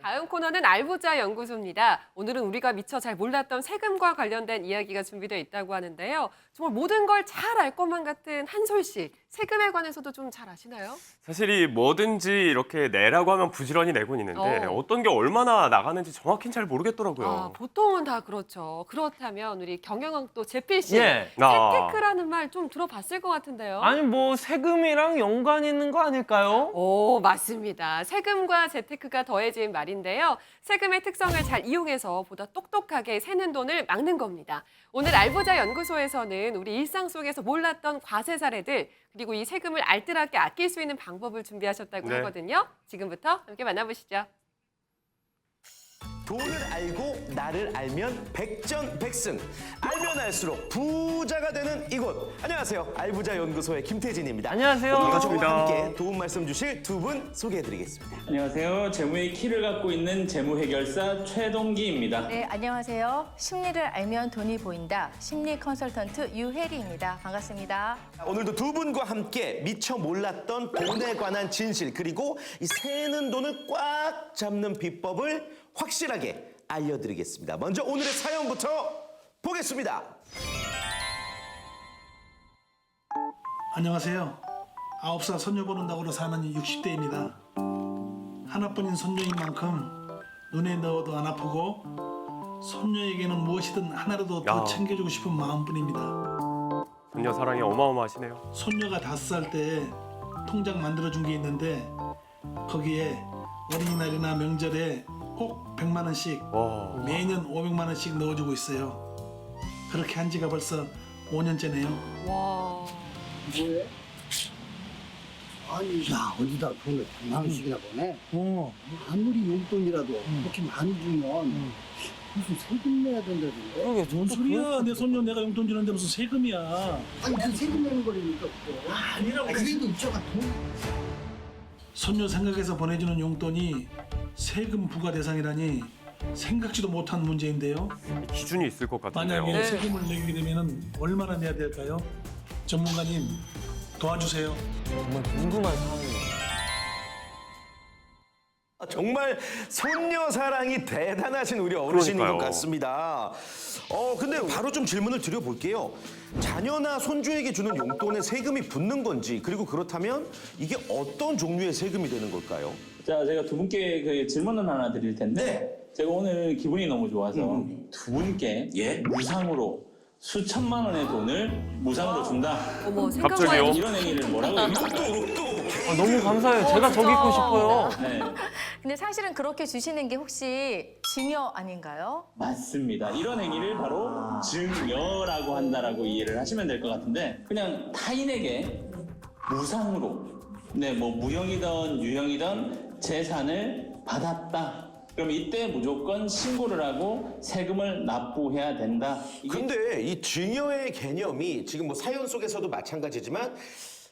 다음 코너는 알보자 연구소입니다. 오늘은 우리가 미처 잘 몰랐던 세금과 관련된 이야기가 준비되어 있다고 하는데요. 정말 모든 걸 잘 알 것만 같은 한솔 씨, 세금에 관해서도 좀 잘 아시나요? 사실 이 뭐든지 이렇게 내라고 하면 부지런히 내곤 있는데 어떤 게 얼마나 나가는지 정확히는 잘 모르겠더라고요. 보통은 다 그렇죠. 그렇다면 우리 경영학도 재필 씨, 예. 재테크라는 말 좀 들어봤을 것 같은데요. 아니 뭐 세금이랑 연관이 있는 거 아닐까요? 오, 맞습니다. 세금과 재테크가 더해진 말인데요. 세금의 특성을 잘 이용해서 보다 똑똑하게 새는 돈을 막는 겁니다. 오늘 알보자 연구소에서는 우리 일상 속에서 몰랐던 과세 사례들, 그리고 이 세금을 알뜰하게 아낄 수 있는 방법을 준비하셨다고 네. 하거든요. 지금부터 함께 만나보시죠. 돈을 알고 나를 알면 백전백승. 알면 알수록 부자가 되는 이곳. 안녕하세요. 알부자 연구소의 김태진입니다. 안녕하세요. 오늘 저와 반갑습니다. 함께 도움 말씀 주실 두 분 소개해드리겠습니다. 안녕하세요. 재무의 키를 갖고 있는 재무해결사 최동기입니다. 네, 안녕하세요. 심리를 알면 돈이 보인다. 심리 컨설턴트 유혜리입니다. 반갑습니다. 오늘도 두 분과 함께 미처 몰랐던 돈에 관한 진실, 그리고 이 새는 돈을 꽉 잡는 비법을 확실하게 알려드리겠습니다. 먼저 오늘의 사연부터 보겠습니다. 안녕하세요. 9살 손녀 보는 덕으로 사는 60대입니다. 하나뿐인 손녀인 만큼 눈에 넣어도 안 아프고 손녀에게는 무엇이든 하나라도 더 야. 챙겨주고 싶은 마음뿐입니다. 손녀 사랑이 어마어마하시네요. 손녀가 5살 때 통장 만들어준 게 있는데 거기에 어린이날이나 명절에 꼭 100만 원씩 와, 매년 500만 원씩 넣어주고 있어요. 그렇게 한 지가 벌써 5년째네요. 와. 뭐해? 아니 나 어디다 돈을 100만 원씩이나 보내? 아무리 용돈이라도 그렇게 많이 주면 무슨 세금 내야 된다던데? 뭔 소리야? 내 손녀 내가 용돈 주는데 무슨 세금이야? 아니 그 세금 내는 거라니까 그거. 아니라고. 그래도 입자가 돈. 손녀 생각해서 보내주는 용돈이 세금 부과 대상이라니 생각지도 못한 문제인데요. 기준이 있을 것 같은데요. 만약에 네. 세금을 내게 되면 얼마나 내야 될까요? 전문가님 도와주세요. 정말 궁금한 상황이네요. 정말 손녀 사랑이 대단하신 우리 어르신인 그러니까요. 것 같습니다. 근데 바로 좀 질문을 드려볼게요. 자녀나 손주에게 주는 용돈에 세금이 붙는 건지, 그리고 그렇다면 이게 어떤 종류의 세금이 되는 걸까요? 자, 제가 두 분께 그 질문을 하나 드릴 텐데 제가 오늘 기분이 너무 좋아서 두 분께 무상으로 수천만 원의 돈을 무상으로 준다. 어머, 갑자기요? 생각만 이런 행위를 뭐라고 해요? 너무 감사해요. 제가 저기 있고 싶어요. 네, 근데 사실은 그렇게 주시는 게 혹시 증여 아닌가요? 맞습니다. 이런 행위를 바로 증여라고 한다라고 이해를 하시면 될 것 같은데 그냥 타인에게 무상으로 뭐 무형이든 유형이든 재산을 받았다. 그럼 이때 무조건 신고를 하고 세금을 납부해야 된다. 근데 이 증여의 개념이 지금 뭐 사연 속에서도 마찬가지지만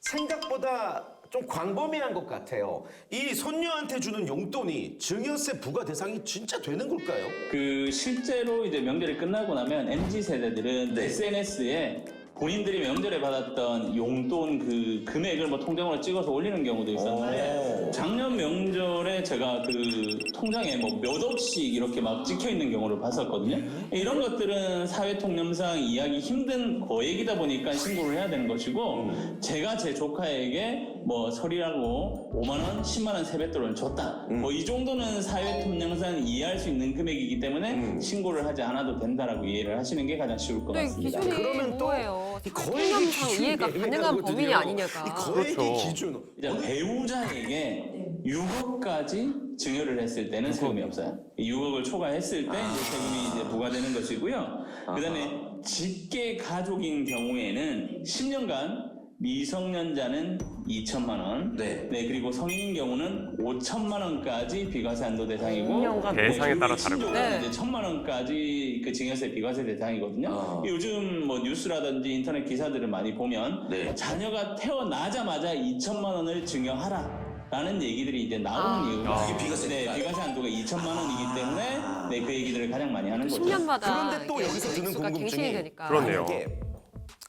생각보다 좀 광범위한 것 같아요. 이 손녀한테 주는 용돈이 증여세 부과 대상이 진짜 되는 걸까요? 그 실제로 이제 명절이 끝나고 나면 MZ 세대들은 SNS에 본인들이 명절에 받았던 용돈 그 금액을 뭐 통장으로 찍어서 올리는 경우도 있었는데 작년 명절에 제가 그 통장에 뭐 몇 억씩 이렇게 막 찍혀 있는 경우를 봤었거든요. 이런 것들은 사회통념상 이해하기 힘든 거액이다 보니까 신고를 해야 되는 것이고 제가 제 조카에게 뭐 설이라고 5만 원, 10만 원 세뱃돈을 줬다. 뭐 이 정도는 사회통념상 이해할 수 있는 금액이기 때문에 신고를 하지 않아도 된다라고 이해를 하시는 게 가장 쉬울 것 네, 같습니다. 기준이 그러면 또 뭐예요? 이 거액의 통념상 기준이 이해가 가능한 애매하거든요. 범위 아니냐가. 이 거액의 그렇죠. 기준. 이제 배우자에게 6억까지 증여를 했을 때는 세금이 없어요. 6억을 초과했을 때 이제 세금이 이제 부과되는 것이고요. 그다음에 직계 가족인 경우에는 10년간 미성년자는 2천만 원, 그리고 성인인 경우는 5천만 원까지 비과세 한도 대상이고 10년간 대상에 따라 신고는 다르고. 이제 1,000만 원까지 그 증여세 비과세 대상이거든요. 요즘 뭐 뉴스라든지 인터넷 기사들을 많이 보면 자녀가 태어나자마자 2천만 원을 증여하라. 라는 얘기들이 이제 나오는 이유가 이게 비과세니까. 비과세 한도가 2천만 원이기 때문에 그 얘기들을 가장 많이 하는 거죠. 10년마다 그런데 또 여기서 드는 액수가 궁금증이 갱신이 되니까. 그렇네요. 만약에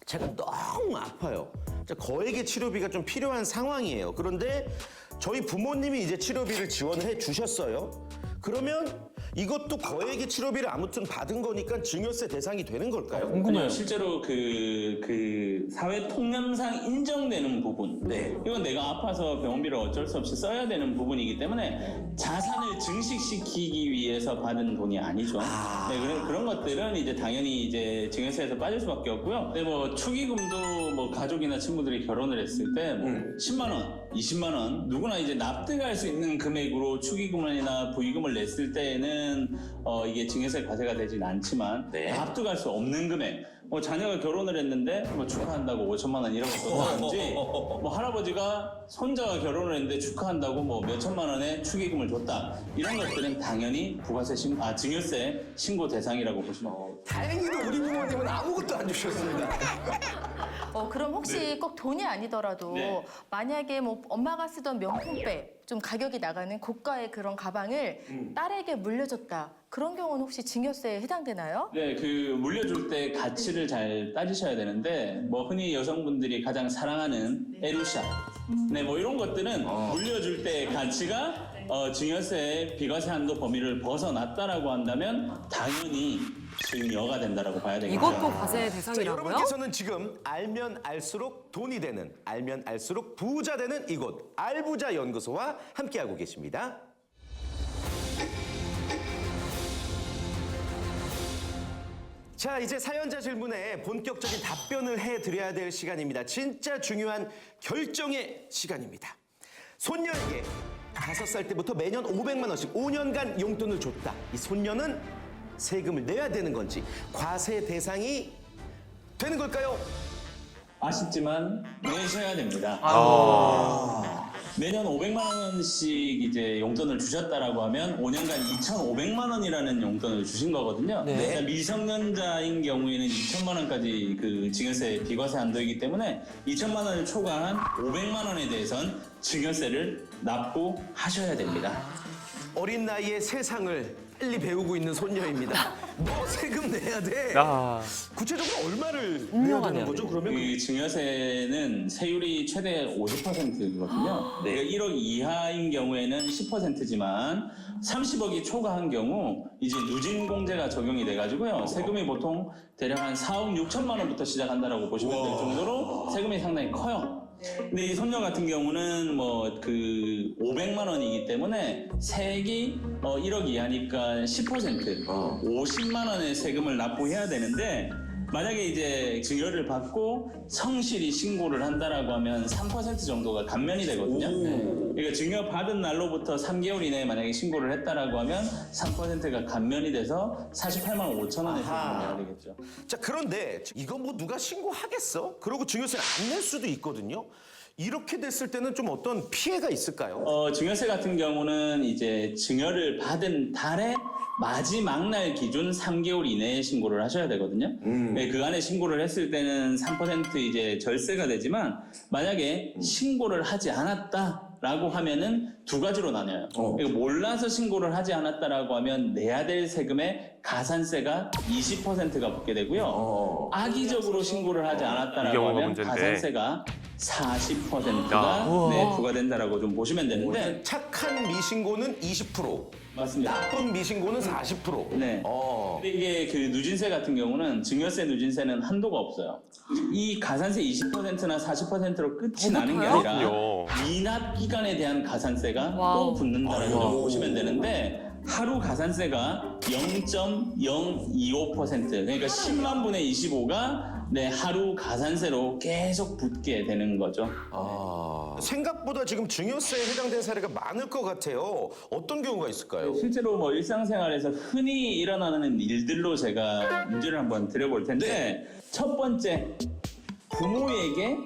제가 너무 아파요. 거액의 치료비가 좀 필요한 상황이에요. 그런데 저희 부모님이 이제 치료비를 지원을 해 주셨어요. 그러면 이것도 거액의 치료비를 아무튼 받은 거니까 증여세 대상이 되는 걸까요? 아니요, 실제로 그 사회 통념상 인정되는 부분. 네. 이건 내가 아파서 병원비를 어쩔 수 없이 써야 되는 부분이기 때문에 자산을 증식시키기 위해서 받은 돈이 아니죠. 네, 그런 것들은 이제 당연히 이제 증여세에서 빠질 수밖에 없고요. 근데 뭐 축의금도 뭐 가족이나 친구들이 결혼을 했을 때 뭐 10만 원, 20만 원 누구나 이제 납득할 수 있는 금액으로 축의금이나 부의금을 냈을 때에는 이게 증여세 과세가 되진 않지만 납득할 수 없는 금액. 뭐 자녀가 결혼을 했는데 뭐 축하한다고 5천만 원 이런 거 썼다든지 뭐 할아버지가 손자가 결혼을 했는데 축하한다고 뭐 몇천만 원의 축의금을 줬다. 이런 것들은 당연히 증여세 신고 대상이라고 보시면 됩니다. 다행히도 우리 부모님은 아무것도 안 주셨습니다. 그럼 혹시 꼭 돈이 아니더라도 네. 만약에 뭐 엄마가 쓰던 명품백 좀 가격이 나가는 고가의 그런 가방을 딸에게 물려줬다. 그런 경우는 혹시 증여세에 해당되나요? 네, 그 물려줄 때 가치를 잘 따지셔야 되는데 뭐 흔히 여성분들이 가장 사랑하는 에루샤, 네, 뭐 이런 것들은 물려줄 때 가치가 증여세 비과세 한도 범위를 벗어났다라고 한다면 당연히 증여가 된다라고 봐야 되겠죠. 이것도 과세 자, 대상이라고요? 여러분께서는 지금 알면 알수록 돈이 되는, 알면 알수록 부자 되는 이곳 알부자 연구소와 함께하고 계십니다. 자, 이제 사연자 질문에 본격적인 답변을 해드려야 될 시간입니다. 진짜 중요한 결정의 시간입니다. 손녀에게 5살 때부터 매년 500만 원씩 5년간 용돈을 줬다. 이 손녀는 세금을 내야 되는 건지 과세 대상이 되는 걸까요? 아쉽지만 내셔야 됩니다. 매년 500만 원씩 이제 용돈을 주셨다라고 하면 5년간 2,500만 원이라는 용돈을 주신 거거든요. 그러니까 미성년자인 경우에는 2천만 원까지 그 증여세 비과세 한도이기 때문에 2천만 원을 초과한 500만 원에 대해선 증여세를 납부하셔야 됩니다. 어린 나이에 세상을 빨리 배우고 있는 손녀입니다. 너 세금 내야 돼. 아, 구체적으로 얼마를 내야 되는 거죠? 그러면 그 증여세는 세율이 최대 50%거든요. 1억 이하인 경우에는 10%지만 30억이 초과한 경우 이제 누진공제가 적용이 돼가지고요. 세금이 보통 대략 한 4억 6천만 원부터 시작한다라고 보시면 될 정도로 세금이 상당히 커요. 근데 이 손녀 같은 경우는 뭐 그 500만 원이기 때문에 세액이 1억 이하니까 10% 50만 원의 세금을 납부해야 되는데 만약에 이제 증여를 받고 성실히 신고를 한다라고 하면 3% 정도가 감면이 되거든요. 그러니까 증여 받은 날로부터 3개월 이내에 만약에 신고를 했다라고 하면 3%가 감면이 돼서 48만 5천 원의 세금을 내야 되겠죠. 자, 그런데 이거 뭐 누가 신고하겠어? 그러고 증여세를 안 낼 수도 있거든요. 이렇게 됐을 때는 좀 어떤 피해가 있을까요? 증여세 같은 경우는 이제 증여를 받은 달에 마지막 날 기준 3개월 이내에 신고를 하셔야 되거든요. 네, 그 안에 신고를 했을 때는 3% 이제 절세가 되지만 만약에 신고를 하지 않았다라고 하면은 두 가지로 나뉘어요. 그러니까 몰라서 신고를 하지 않았다라고 하면 내야 될 세금의 가산세가 20%가 붙게 되고요. 악의적으로 신고를 하지 이 않았다라고 경우가 하면 문제인데. 가산세가 40%가 부과된다라고 좀 보시면 되는데 착한 미신고는 20%, 맞습니다. 나쁜 미신고는 40%. 네. 근데 이게 그 누진세 같은 경우는 증여세 누진세는 한도가 없어요. 이 가산세 20%나 40%로 끝이 나는 게 아니라 그렇군요. 미납 기간에 대한 가산세가 와우. 또 붙는다라고 좀 보시면 되는데 하루 가산세가 0.025% 그러니까 10만 분의 25가 하루 가산세로 계속 붙게 되는 거죠. 생각보다 지금 증여세에 해당된 사례가 많을 것 같아요. 어떤 경우가 있을까요? 실제로 뭐 일상생활에서 흔히 일어나는 일들로 제가 문제를 한번 드려볼 텐데 첫 번째 부모에게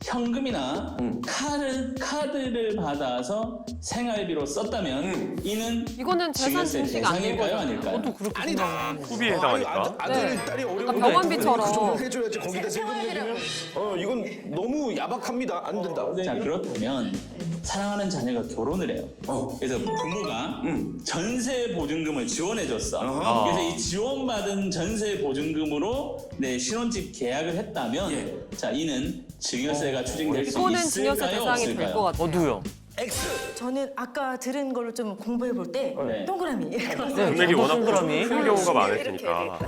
현금이나 카드를 받아서 생활비로 썼다면 이는 이거는 재산 증여세 증식 아닌 대상일까요? 거죠. 아닐까요? 그것도 그렇게 아니다. 소비에 해당하니까. 아들, 네. 딸이 어려운 그러니까 병원비처럼. 그 정도 해줘야지. 거기다 세금 내주면 이건 너무 야박합니다. 안 된다. 자, 그렇다면 사랑하는 자녀가 결혼을 해요. 그래서 부모가 전세 보증금을 지원해줬어. 그래서 이 지원받은 전세 보증금으로 신혼집 계약을 했다면 자, 이는 증여세가 추징될 수 이거는 증여세 있을까요? 대상이 될 것 없을까요? 같아요. 저도요. X. 저는 아까 들은 걸로 좀 공부해 볼 때 네. 동그라미. 네, 금액이 저도 워낙 동그라미. 큰 경우가 이렇게, 많으니까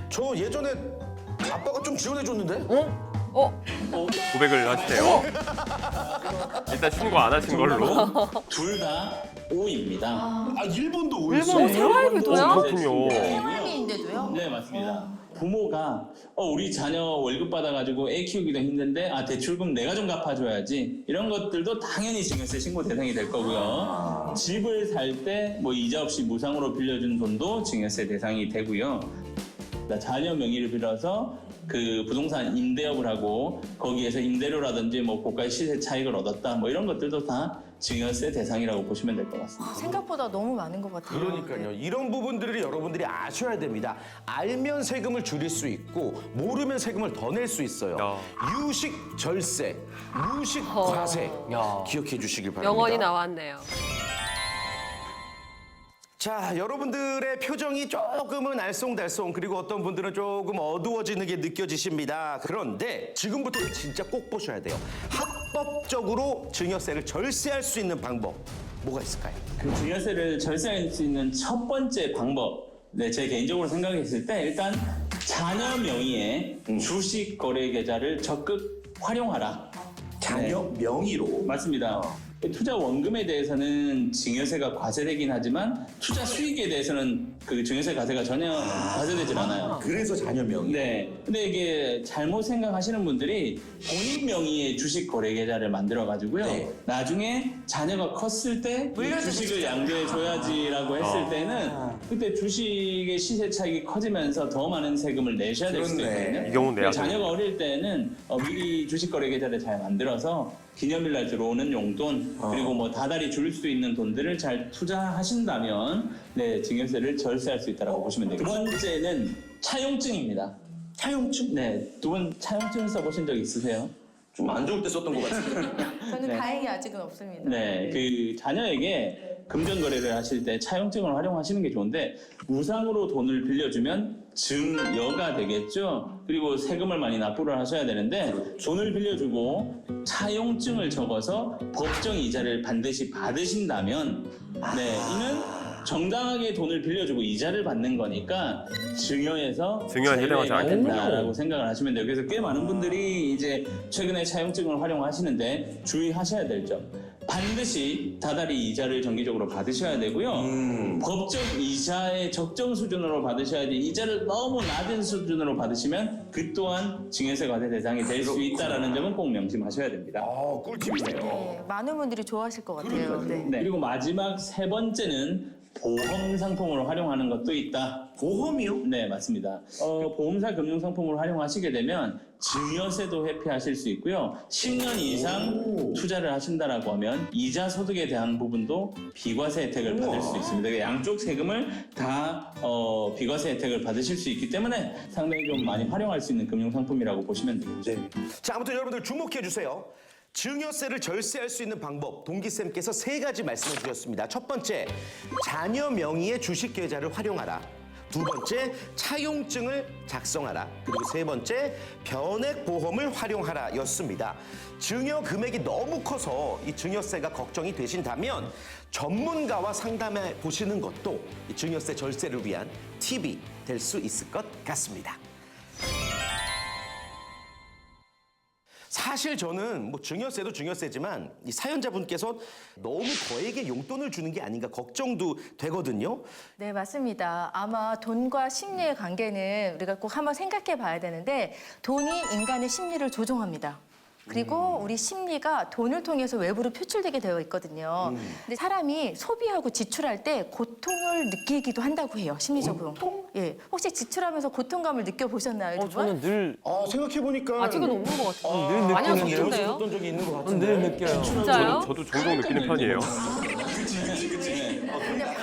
저 예전에 아빠가 좀 지원해줬는데? 고백을 하시네요. 일단 신고 안 하신 걸로. 둘 다 O입니다. 아 일본도 오였어. 일본 생활비도요? 그렇군요. 생활비인데도요? 네, 맞습니다. 부모가 우리 자녀 월급 받아가지고 애 키우기도 힘든데 대출금 내가 좀 갚아줘야지 이런 것들도 당연히 증여세 신고 대상이 될 거고요. 집을 살 때 뭐 이자 없이 무상으로 빌려준 돈도 증여세 대상이 되고요. 자녀 명의를 빌어서 그 부동산 임대업을 하고 거기에서 임대료라든지 뭐 고가의 시세 차익을 얻었다 뭐 이런 것들도 다 증여세 대상이라고 보시면 될 것 같습니다. 생각보다 너무 많은 것 같아요. 그러니까요. 이런 부분들을 여러분들이 아셔야 됩니다. 알면 세금을 줄일 수 있고 모르면 세금을 더 낼 수 있어요. 야. 유식 절세, 유식 과세 야. 기억해 주시길 바랍니다. 영원히 나왔네요. 자, 여러분들의 표정이 조금은 알쏭달쏭 그리고 어떤 분들은 조금 어두워지는 게 느껴지십니다. 그런데 지금부터 진짜 꼭 보셔야 돼요. 합법적으로 증여세를 절세할 수 있는 방법 뭐가 있을까요? 그 증여세를 절세할 수 있는 첫 번째 방법, 제 개인적으로 생각했을 때 일단 자녀 명의의 주식 거래 계좌를 적극 활용하라. 자녀 명의로. 맞습니다. 투자 원금에 대해서는 증여세가 과세되긴 하지만 투자 수익에 대해서는 그 증여세 과세가 전혀 과세되질 않아요. 그래서 자녀 명의. 네. 근데 이게 잘못 생각하시는 분들이 본인 명의의 주식 거래 계좌를 만들어 가지고요. 네. 나중에 자녀가 컸을 때 이 주식을 양도해 줘야지라고 했을 때는 그때 주식의 시세 차익이 커지면서 더 많은 세금을 내셔야 될 수도 그렇네. 있거든요. 이 경우는 내야 자녀가 어릴 때는 미리 주식 거래 계좌를 잘 만들어서 기념일날 들어오는 용돈 그리고 뭐 다달이 줄 수 있는 돈들을 잘 투자하신다면 증여세를 절세할 수 있다고 보시면 되겠습니다. 두 번째는 차용증입니다. 차용증? 네, 두 분 차용증 써보신 적 있으세요? 좀 안 좋을 때 썼던 것 같습니다. 저는 네. 다행히 아직은 없습니다. 네, 그 자녀에게 금전 거래를 하실 때 차용증을 활용하시는 게 좋은데 무상으로 돈을 빌려주면 증여가 되겠죠. 그리고 세금을 많이 납부를 하셔야 되는데 돈을 빌려주고 차용증을 적어서 법정 이자를 반드시 받으신다면 이는 정당하게 돈을 빌려주고 이자를 받는 거니까 증여에서 증여에 해당하지 된다라고 생각을 하시면 돼요. 그래서 꽤 많은 분들이 이제 최근에 차용증을 활용하시는데 주의하셔야 될 점. 반드시 다달이 이자를 정기적으로 받으셔야 되고요. 법정 이자의 적정 수준으로 받으셔야지 이자를 너무 낮은 수준으로 받으시면 그 또한 증여세 과세 대상이 될 수 있다는 점은 꼭 명심하셔야 됩니다. 꿀팁이네요. 네, 많은 분들이 좋아하실 것 같아요. 네. 네. 그리고 마지막 세 번째는 보험 상품을 활용하는 것도 있다. 보험이요? 네, 맞습니다. 보험사 금융 상품을 활용하시게 되면 증여세도 회피하실 수 있고요. 10년 이상 투자를 하신다라고 하면 이자 소득에 대한 부분도 비과세 혜택을 받을 수 있습니다. 그러니까 양쪽 세금을 다 비과세 혜택을 받으실 수 있기 때문에 상당히 좀 많이 활용할 수 있는 금융 상품이라고 보시면 되겠죠. 자, 아무튼 여러분들 주목해 주세요. 증여세를 절세할 수 있는 방법 동기쌤께서 3가지 말씀해 주셨습니다. 첫 번째, 자녀 명의의 주식 계좌를 활용하라. 두 번째, 차용증을 작성하라. 그리고 세 번째, 변액 보험을 활용하라 였습니다. 증여 금액이 너무 커서 이 증여세가 걱정이 되신다면 전문가와 상담해 보시는 것도 이 증여세 절세를 위한 팁이 될 수 있을 것 같습니다. 사실 저는 뭐 증여세도 증여세지만 이 사연자분께서 너무 거액의 용돈을 주는 게 아닌가 걱정도 되거든요. 네, 맞습니다. 아마 돈과 심리의 관계는 우리가 꼭 한번 생각해 봐야 되는데 돈이 인간의 심리를 조종합니다. 그리고 우리 심리가 돈을 통해서 외부로 표출되게 되어 있거든요. 근데 사람이 소비하고 지출할 때 고통을 느끼기도 한다고 해요, 심리적으로. 예, 혹시 지출하면서 고통감을 느껴보셨나요, 두 분? 저는 늘 생각해보니까 아직은 없는 것 같아요. 늘 많이 느끼는데요. 하셨던데요? 어떤 적이 있는 것 같은데. 늘 느껴요. 진짜요? 저도 종종 느끼는 편이에요.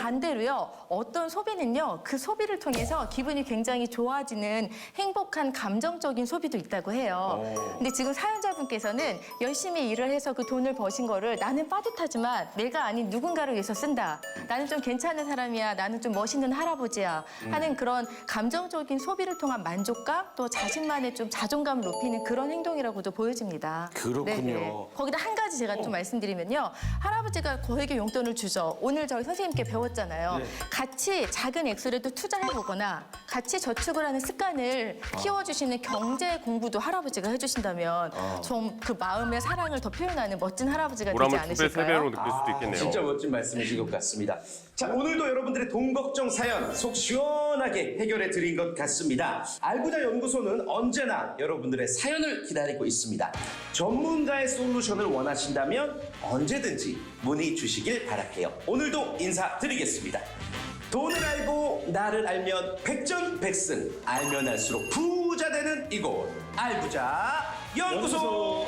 근데 반대로요, 어떤 소비는요, 그 소비를 통해서 기분이 굉장히 좋아지는 행복한 감정적인 소비도 있다고 해요. 근데 지금 사연자분께서는 열심히 일을 해서 그 돈을 버신 거를 나는 빠듯하지만 내가 아닌 누군가를 위해서 쓴다. 나는 좀 괜찮은 사람이야. 나는 좀 멋있는 할아버지야. 하는 그런 감정적인 소비를 통한 만족감, 또 자신만의 좀 자존감을 높이는 그런 행동이라고도 보여집니다. 그렇군요. 거기다 한 가지 제가 좀 말씀드리면요. 할아버지가 거액의 용돈을 주죠. 오늘 저희 선생님께 배웠잖아요. 같이 작은 액수라도 투자해보거나 같이 저축을 하는 습관을 키워주시는 경제 공부도 할아버지가 해주신다면 좀 그 마음의 사랑을 더 표현하는 멋진 할아버지가 되지 보람을 2배, 않으실까요? 3배로 느낄 수도 있겠네요. 진짜 멋진 말씀이신 것 같습니다. 자, 오늘도 여러분들의 돈 걱정 사연 속 시원하게 해결해 드린 것 같습니다. 알부자 연구소는 언제나 여러분들의 사연을 기다리고 있습니다. 전문가의 솔루션을 원하신다면 언제든지 문의 주시길 바랄게요. 오늘도 인사드리겠습니다. 돈을 알고 나를 알면 백전백승, 알면 알수록 부자 되는 이곳 알부자 연구소.